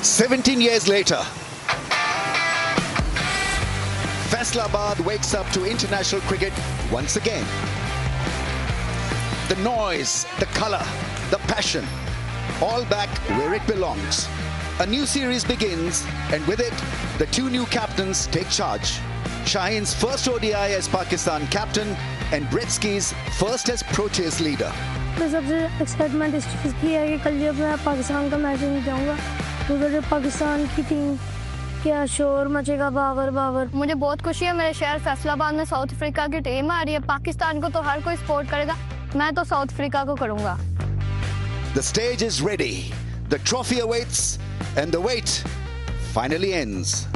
17 years later, Faisalabad wakes up to international cricket once again. The noise, the colour, the passion, all back where it belongs. A new series begins, and with it, the two new captains take charge. Shaheen's first ODI as Pakistan captain and Bretsky's first as Pro-Chase leader. तो सबसे excitement इस चीज़ की है कि कल जब मैं पाकिस्तान का मैच नहीं जाऊँगा तो उधर पाकिस्तान की टीम क्या शोर मचेगा, बावर बावर। मुझे बहुत खुशी है, मेरे शहर फैसलाबाद में साउथ अफ्रीका की टीम आ रही है। पाकिस्तान को तो हर कोई सपोर्ट करेगा, मैं तो साउथ अफ्रीका को करूँगा। The stage is ready, the trophy awaits, and the wait finally ends.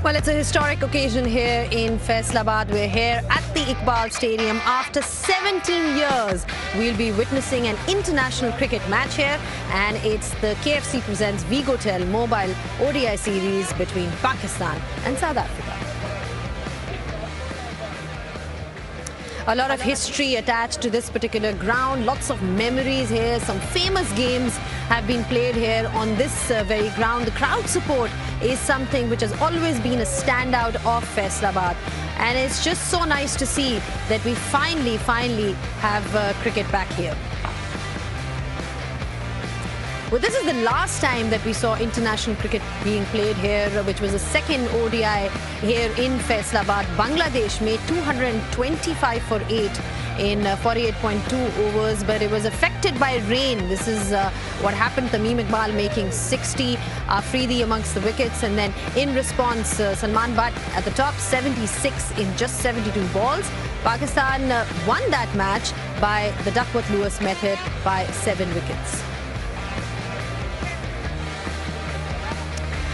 Well, it's a historic occasion here in Faisalabad. We're here at the Iqbal Stadium. After 17 years, we'll be witnessing an international cricket match here, and it's the KFC presents Vigotel Mobile ODI series between Pakistan and South Africa. A lot of history attached to this particular ground, lots of memories here. Some famous games have been played here on this very ground. The crowd support is something which has always been a standout of Faisalabad. And it's just so nice to see that we finally have cricket back here. Well, this is the last time that we saw international cricket being played here, which was the second ODI here in Faisalabad. Bangladesh made 225 for 8 in 48.2 overs, but it was affected by rain. This is what happened. Tamim Iqbal making 60, Afridi amongst the wickets, and then in response, Salman Butt at the top, 76 in just 72 balls. Pakistan won that match by the Duckworth-Lewis method by 7 wickets.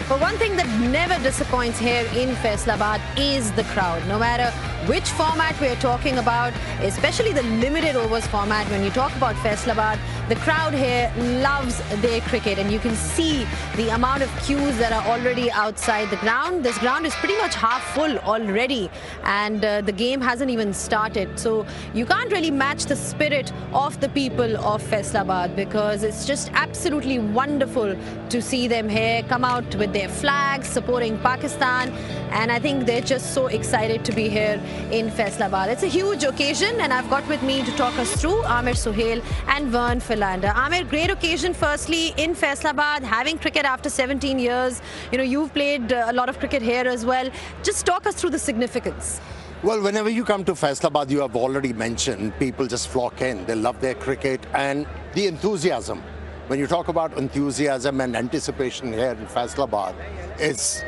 But one thing that never disappoints here in Faisalabad is the crowd. No matter which format we're talking about, especially the limited overs format, when you talk about Faisalabad, the crowd here loves their cricket, and you can see the amount of queues that are already outside the ground. This ground is pretty much half full already, and the game hasn't even started. So you can't really match the spirit of the people of Faisalabad, because it's just absolutely wonderful to see them here come out with their flags supporting Pakistan, and I think they're just so excited to be here in Faisalabad. It's a huge occasion, and I've got with me to talk us through Amir Sohail and Vern Philander. Amir, great occasion firstly in Faisalabad, having cricket after 17 years. You know, you've played a lot of cricket here as well. Just talk us through the significance. Well, whenever you come to Faisalabad, you have already mentioned, people just flock in. They love their cricket and the enthusiasm. When you talk about enthusiasm and anticipation here in Faisalabad, it's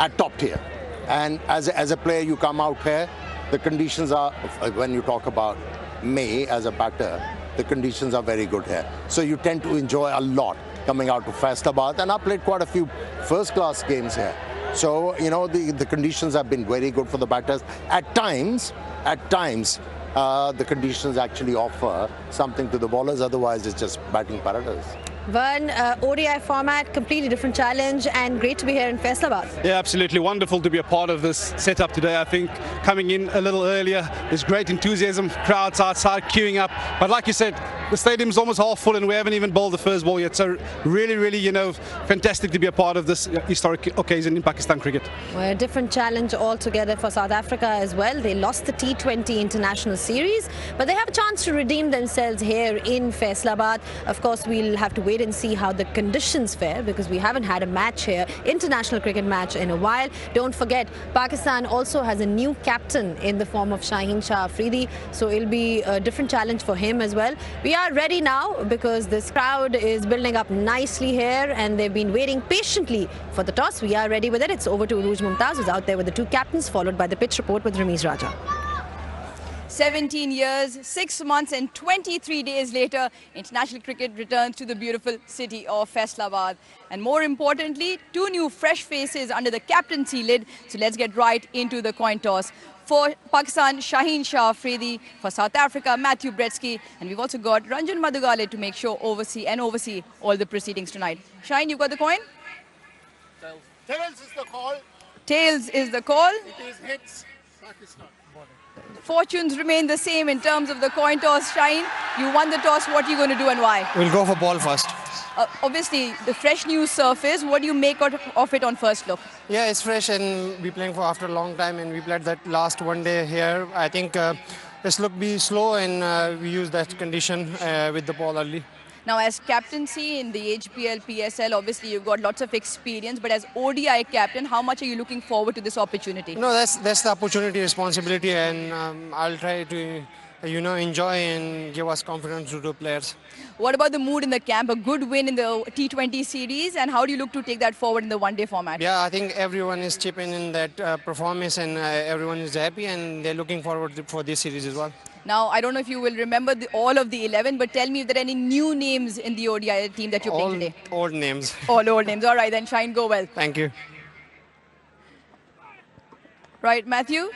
at top tier. And as a player, you come out here, the conditions are, when you talk about May as a batter, the conditions are very good here. So you tend to enjoy a lot coming out to Faisalabad, and I've played quite a few first-class games here. So, you know, the conditions have been very good for the batters. At times, the conditions actually offer something to the bowlers, otherwise it's just batting paradise. Vern, ODI format, completely different challenge, and great to be here in Faisalabad. Yeah, absolutely wonderful to be a part of this setup today. I think coming in a little earlier, there's great enthusiasm, crowds outside queuing up. But like you said, the stadium's almost half full and we haven't even bowled the first ball yet. So really, you know, fantastic to be a part of this historic occasion in Pakistan cricket. Well, a different challenge altogether for South Africa as well. They lost the T20 International Series, but they have a chance to redeem themselves here in Faisalabad. Of course, we'll have to wait and see how the conditions fare, because we haven't had a match here, international cricket match, in a while. Don't forget, Pakistan also has a new captain in the form of Shaheen Shah Afridi, so it'll be a different challenge for him as well. We are ready now because this crowd is building up nicely here, and they've been waiting patiently for the toss. We are ready with it. It's over to Uruj Mumtaz, who's out there with the two captains, followed by the pitch report with Ramiz Raja. 17 years, 6 months and 23 days later, international cricket returns to the beautiful city of Faisalabad. And more importantly, 2 new fresh faces under the captaincy lid. So let's get right into the coin toss. For Pakistan, Shaheen Shah Afridi. For South Africa, Matthew Bretsky. And we've also got Ranjan Madugale to make sure oversee all the proceedings tonight. Shaheen, you've got the coin? Tails is the call. Tails is the call. It is hits Pakistan. fortunes remain the same in terms of the coin toss. Shine, you won the toss. What are you going to do and why? We'll go for ball first. Obviously, the fresh new surface. What do you make out of it on first look? Yeah, it's fresh and we're playing for after a long time, and we played that last one day here. I think this look be slow, and we use that condition with the ball early. Now, as captaincy in the HPL, PSL, obviously you've got lots of experience, but as ODI captain, how much are you looking forward to this opportunity? No, that's the opportunity, responsibility, and I'll try to, enjoy and give us confidence to the players. What about the mood in the camp? A good win in the T20 series, and how do you look to take that forward in the one-day format? Yeah, I think everyone is chipping in that performance, and everyone is happy, and they're looking forward for this series as well. Now, I don't know if you will remember all of the 11, but tell me if there are any new names in the ODI team that you're playing today. Old names. All old names. All right, then Shine, go well. Thank you. Right, Matthew,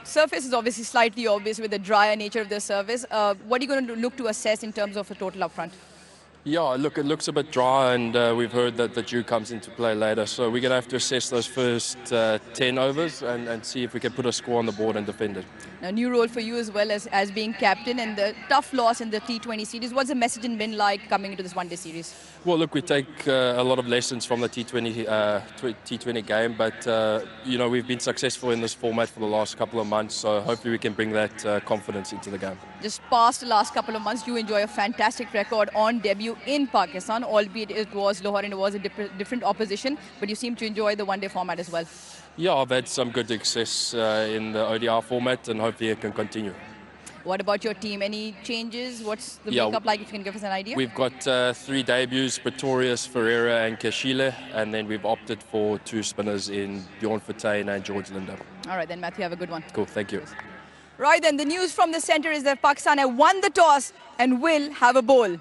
surface is obviously slightly obvious with the drier nature of the surface. What are you going to look to assess in terms of a total up front? Yeah, look, it looks a bit dry, and we've heard that the dew comes into play later. So we're going to have to assess those first 10 overs and see if we can put a score on the board and defend it. Now, new role for you as well as being captain, and the tough loss in the T20 series. What's the message and win like coming into this one-day series? Well, look, we take a lot of lessons from the T20 game, but we've been successful in this format for the last couple of months, so hopefully we can bring that confidence into the game. Just past the last couple of months, you enjoy a fantastic record on debut in Pakistan, albeit it was Lahore and it was a different opposition, but you seem to enjoy the one-day format as well. Yeah, I've had some good success in the ODI format, and hopefully it can continue. What about your team? Any changes? What's the makeup like, if you can give us an idea? We've got 3 debuts, Pretorius, Ferreira and Kashile, and then we've opted for 2 spinners in Bjorn Fortuyn and George Linder. All right, then Matthew, have a good one. Cool, thank you. Right then, the news from the centre is that Pakistan have won the toss and will have a bowl.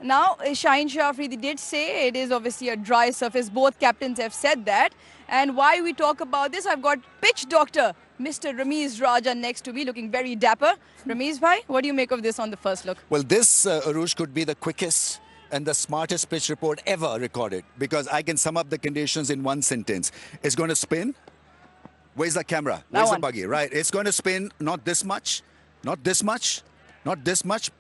Now, Shaheen Shafri did say it is obviously a dry surface. Both captains have said that. And why we talk about this, I've got pitch doctor, Mr. Ramiz Raja, next to me, looking very dapper. Ramiz bhai, what do you make of this on the first look? Well, this, Arush, could be the quickest and the smartest pitch report ever recorded, because I can sum up the conditions in one sentence. It's going to spin. Where's the camera? Where's the buggy? Right. It's going to spin not this much, not this much, not this much,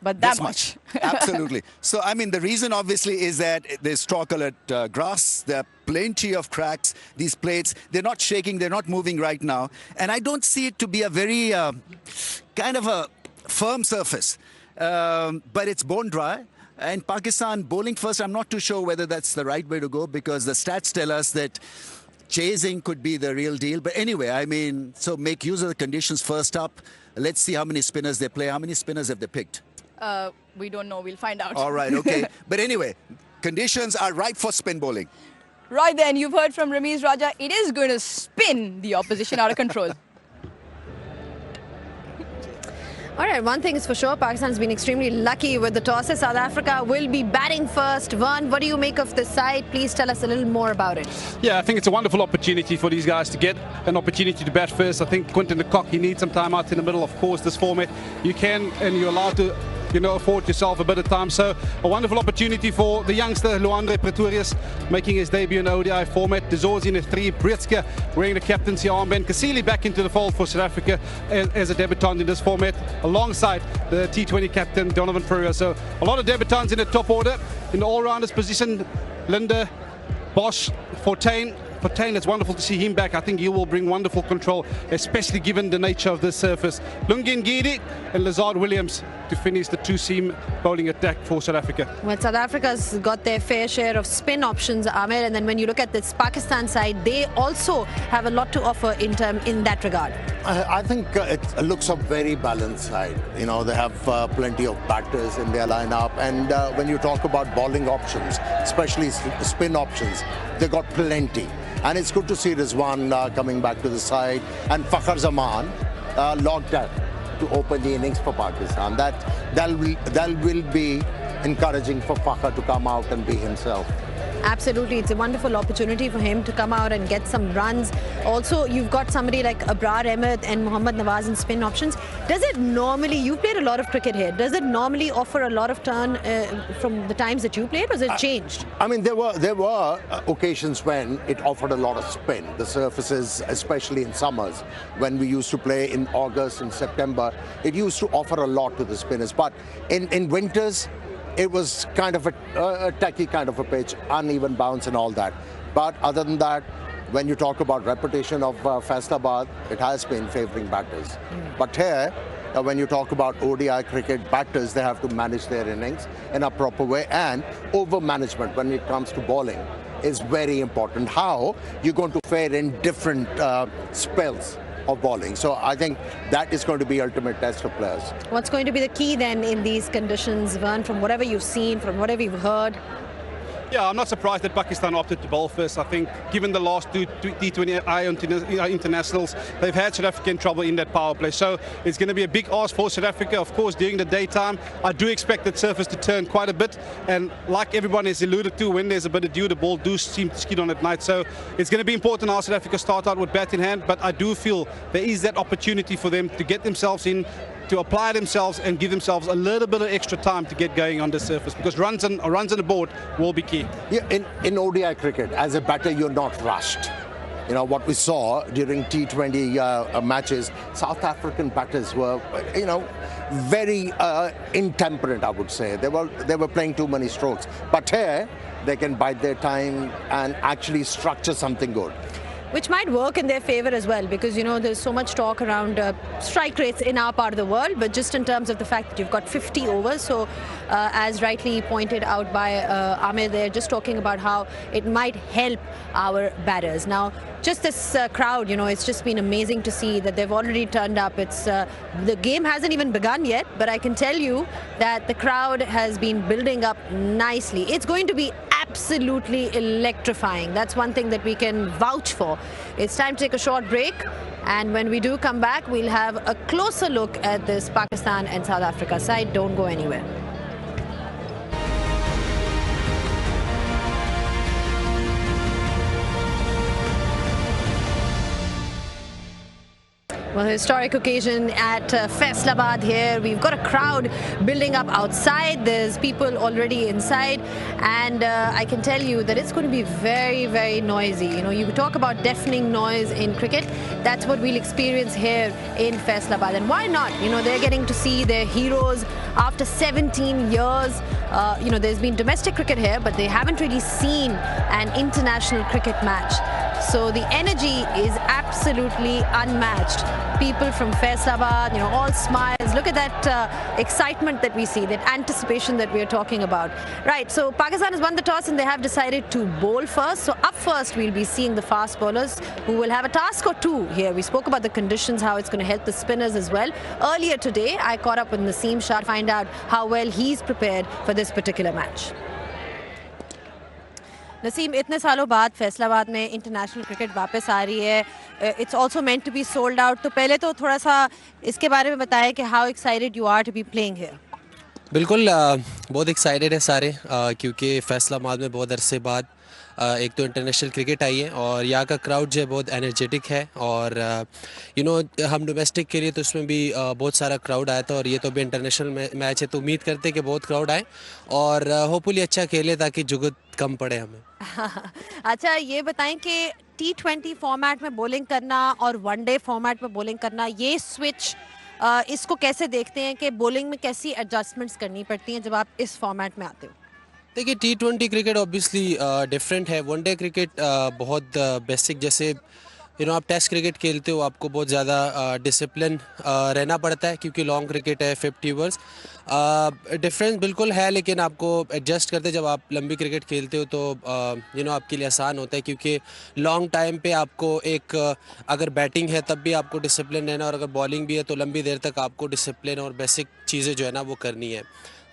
but that much. Absolutely. So, I mean, the reason obviously is that there's straw-colored grass. There are plenty of cracks. These plates, they're not shaking, they're not moving right now. And I don't see it to be a very kind of a firm surface. But it's bone dry. And Pakistan bowling first, I'm not too sure whether that's the right way to go, because the stats tell us that chasing could be the real deal. But anyway, I mean, so make use of the conditions first up. Let's see how many spinners they play. How many spinners have they picked? We don't know. We'll find out. All right, okay. But anyway, conditions are right for spin bowling. Right then, you've heard from Ramiz Raja. It is going to spin the opposition out of control. All right, one thing is for sure, Pakistan's been extremely lucky with the tosses. South Africa will be batting first. Vaughn, what do you make of this side? Please tell us a little more about it. Yeah, I think it's a wonderful opportunity for these guys to get an opportunity to bat first. I think Quinton de Kock, he needs some time out in the middle. Of course, this format, you can and you're allowed to afford yourself a bit of time. So a wonderful opportunity for the youngster Luandre Pretorius making his debut in the ODI format. Dezorzi in the 3, Britsky wearing the captaincy armband. Kasili back into the fold for South Africa as a debutant in this format, alongside the T20 captain Donovan Ferreira. So a lot of debutants in the top order. In the all-rounders position, Linder, Bosch, Fortuyn, it's wonderful to see him back. I think he will bring wonderful control, especially given the nature of this surface. Lungin Gidi and Lazard Williams to finish the 2-seam bowling attack for South Africa. Well, South Africa's got their fair share of spin options, Amir, and then when you look at this Pakistan side, they also have a lot to offer in that regard. I think it looks a very balanced side. You know, they have plenty of batters in their lineup, and when you talk about bowling options, especially spin options, they got plenty. And it's good to see Rizwan coming back to the side, and Fakhar Zaman logged up to open the innings for Pakistan. That will be encouraging for Fakhar to come out and be himself. Absolutely, it's a wonderful opportunity for him to come out and get some runs. Also, you've got somebody like Abrar Ahmed and Mohammad Nawaz in spin options. Does it normally, you've played a lot of cricket here, does it normally offer a lot of turn from the times that you played, or has it changed? I mean, there were occasions when it offered a lot of spin. The surfaces, especially in summers, when we used to play in August and September, it used to offer a lot to the spinners. But in winters, it was kind of a tacky kind of a pitch, uneven bounce and all that. But other than that, when you talk about reputation of Faisalabad, it has been favouring batters. But here, when you talk about ODI cricket, batters, they have to manage their innings in a proper way, and over management when it comes to bowling is very important. How you're going to fare in different spells of bowling. So I think that is going to be ultimate test for players. What's going to be the key then in these conditions, Vern, from whatever you've seen, from whatever you've heard? Yeah, I'm not surprised that Pakistan opted to bowl first. I think given the last two T20I internationals, they've had South Africa in trouble in that power play. So it's going to be a big ask for South Africa. Of course, during the daytime, I do expect that surface to turn quite a bit. And like everyone has alluded to, when there's a bit of dew, the ball do seem to skid on at night. So it's going to be important how South Africa start out with bat in hand. But I do feel there is that opportunity for them to get themselves in, to apply themselves and give themselves a little bit of extra time to get going on the surface, because runs on the board will be key. Yeah, in ODI cricket, as a batter, you're not rushed. You know, what we saw during T20 matches, South African batters were, very intemperate, I would say. They were playing too many strokes. But here, they can bide their time and actually structure something good. Which might work in their favour as well, because there's so much talk around strike rates in our part of the world, but just in terms of the fact that you've got 50 overs, so as rightly pointed out by Amir there, just talking about how it might help our batters. Now, just this crowd, it's just been amazing to see that they've already turned up. It's the game hasn't even begun yet, but I can tell you that the crowd has been building up nicely. It's going to be absolutely electrifying. That's one thing that we can vouch for. It's time to take a short break, and when we do come back, we'll have a closer look at this Pakistan and South Africa side. Don't go anywhere. Well, historic occasion at Faisalabad here. We've got a crowd building up outside. There's people already inside. And I can tell you that it's going to be very, very noisy. You talk about deafening noise in cricket. That's what we'll experience here in Faisalabad. And why not? They're getting to see their heroes after 17 years. There's been domestic cricket here, but they haven't really seen an international cricket match. So the energy is absolutely unmatched. People from Faisalabad, all smiles. Look at that excitement that we see, that anticipation that we are talking about. Right, so Pakistan has won the toss and they have decided to bowl first. So up first, we'll be seeing the fast bowlers who will have a task or two here. We spoke about the conditions, how it's going to help the spinners as well. Earlier today, I caught up with Naseem Shah to find out how well he's prepared for this particular match. Naseem, इतने सालों बाद फैसलाबाद में international cricket वापस आ रही है. It's also meant to be sold out. तो पहले तो थोड़ा सा इसके बारे में बताएं कि how excited you are to be playing here. बिल्कुल बहुत एक्साइटेड है सारे, क्योंकि फैसलाबाद में बहुत अरसे बाद एक तो इंटरनेशनल क्रिकेट आई है और यहाँ का क्राउड जो है बहुत एनर्जेटिक है. और हम डोमेस्टिक के लिए तो उसमें भी बहुत सारा क्राउड आया था, और ये तो भी इंटरनेशनल मैच है, तो उम्मीद करते हैं कि बहुत क्राउड आए और होपफुली अच्छा खेले ताकि जुगत कम पड़े हमें. अच्छा, ये बताएं कि T20 फॉर्मेट में बॉलिंग करना और वनडे फॉर्मेट में बॉलिंग करना, ये स्विच इसको कैसे देखते हैं कि बॉलिंग में कैसी एडजस्टमेंट्स करनी पड़ती हैं जब आप इस फॉर्मेट में आते हो? देखिए, T20 क्रिकेट ऑब्वियसली डिफरेंट है. वनडे क्रिकेट बहुत बेसिक, जैसे आप टेस्ट क्रिकेट खेलते हो, आपको बहुत ज़्यादा डिसिप्लिन रहना पड़ता है क्योंकि लॉन्ग क्रिकेट है, 50 ओवर्स. डिफरेंस बिल्कुल है, लेकिन आपको एडजस्ट करते जब आप लंबी क्रिकेट खेलते हो तो आपके लिए आसान होता है, क्योंकि लॉन्ग टाइम पे आपको अगर बैटिंग है तब भी आपको डिसिप्लिन रहना, और अगर बॉलिंग भी है तो लंबी देर तक आपको डिसिप्लिन और बेसिक चीज़ें जो है ना वो करनी है.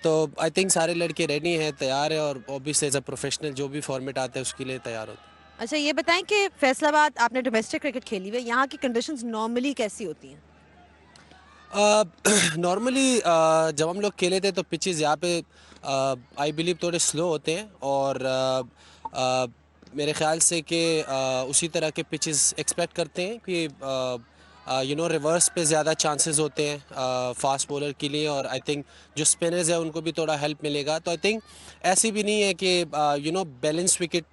तो आई थिंक सारे लड़के रेडी हैं, तैयार है, और ऑब्वियसली एज अ प्रोफेशनल जो भी फॉर्मेट आता है उसके लिए तैयार होते हैं. अच्छा, ये बताएं कि फैसलाबाद आपने डोमेस्टिक क्रिकेट खेली हुई है, यहाँ की कंडीशंस नॉर्मली कैसी होती हैं? नॉर्मली जब हम लोग खेले थे तो पिचेस यहाँ पे आई बिलीव थोड़े स्लो होते हैं, और मेरे ख्याल से कि उसी तरह के पिचेस एक्सपेक्ट करते हैं कि रिवर्स पे ज़्यादा चांसेस होते हैं फास्ट बॉलर के लिए, और आई थिंक जो स्पिनर्स है उनको भी थोड़ा हेल्प मिलेगा। तो आई थिंक ऐसी भी नहीं है कि बैलेंस विकेट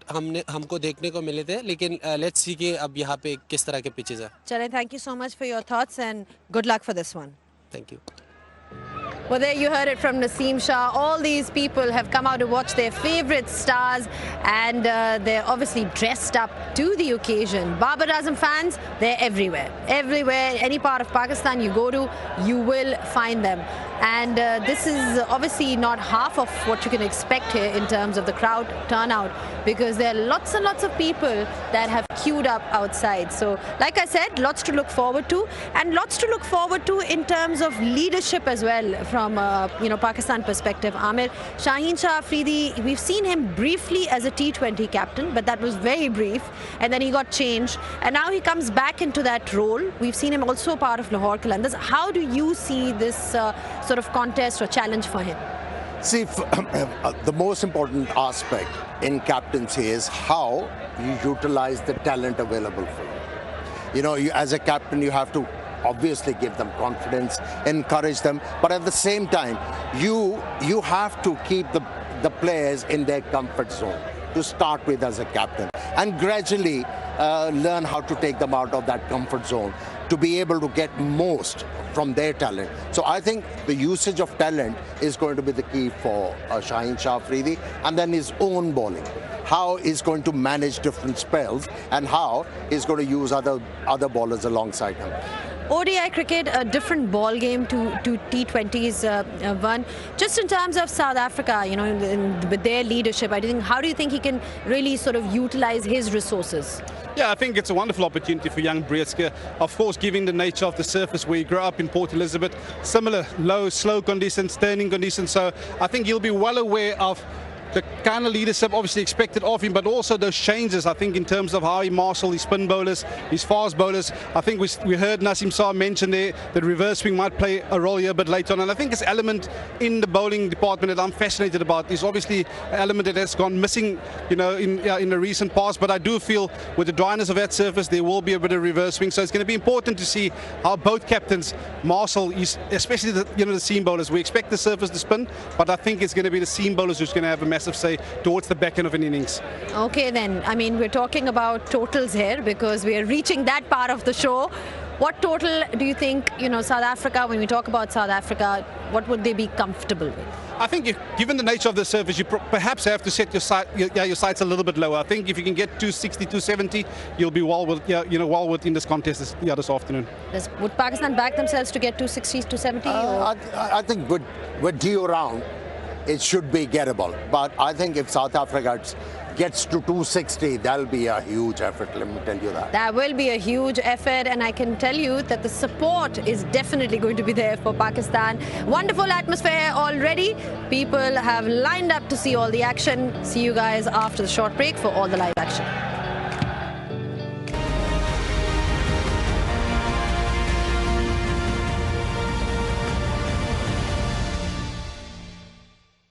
हमको देखने को मिले थे, लेकिन लेट्स सी कि अब यहाँ पे किस तरह के पिचेस हैं। चलें, thank you so much for your thoughts and good luck for this one. Thank you. Well, there you heard it from Naseem Shah. All these people have come out to watch their favourite stars, and they're obviously dressed up to the occasion. Babar Azam fans, they're everywhere. Everywhere, any part of Pakistan you go to, you will find them. And this is obviously not half of what you can expect here in terms of the crowd turnout, because there are lots and lots of people that have queued up outside. So, like I said, lots to look forward to, and lots to look forward to in terms of leadership as well from Pakistan perspective. Amir, Shaheen Shah Afridi, we've seen him briefly as a T20 captain, but that was very brief, and then he got changed, and now he comes back into that role. We've seen him also part of Lahore Qalandars. How do you see this sort of contest or challenge for him? See, the most important aspect in captaincy is how you utilize the talent available for you. As a captain, you have to obviously give them confidence, encourage them, but at the same time, you have to keep the players in their comfort zone to start with as a captain, and gradually learn how to take them out of that comfort zone to be able to get most from their talent. So I think the usage of talent is going to be the key for Shaheen Shah Afridi, and then his own bowling. How he's going to manage different spells, and how he's going to use other bowlers alongside him. ODI cricket, a different ball game to T20s. One, just in terms of South Africa, with their leadership, how do you think he can really sort of utilize his resources? Yeah, I think it's a wonderful opportunity for young Breetzke. Of course, given the nature of the surface where he grew up in Port Elizabeth, similar low, slow conditions, turning conditions. So I think he'll be well aware of the kind of leadership obviously expected of him, but also those changes, I think, in terms of how he marshals his spin bowlers, his fast bowlers. I think we heard Naseem Shah mention there that reverse swing might play a role here a bit later on, and I think this element in the bowling department that I'm fascinated about is obviously an element that has gone missing, in the recent past, but I do feel with the dryness of that surface, there will be a bit of reverse swing, so it's going to be important to see how both captains marshal, especially the seam bowlers. We expect the surface to spin, but I think it's going to be the seam bowlers who's going to have a massive say towards the back end of an innings. Okay then, I mean, we're talking about totals here because we are reaching that part of the show. What total do you think, South Africa, when we talk about South Africa, what would they be comfortable with? I think given the nature of the surface, you perhaps have to set your sights a little bit lower. I think if you can get 260, 270, you'll be well within this contest this afternoon. Would Pakistan back themselves to get 260, 270? I think with due round, it should be gettable. But I think if South Africa gets to 260, that'll be a huge effort, let me tell you that. That will be a huge effort, and I can tell you that the support is definitely going to be there for Pakistan. Wonderful atmosphere already. People have lined up to see all the action. See you guys after the short break for all the live action.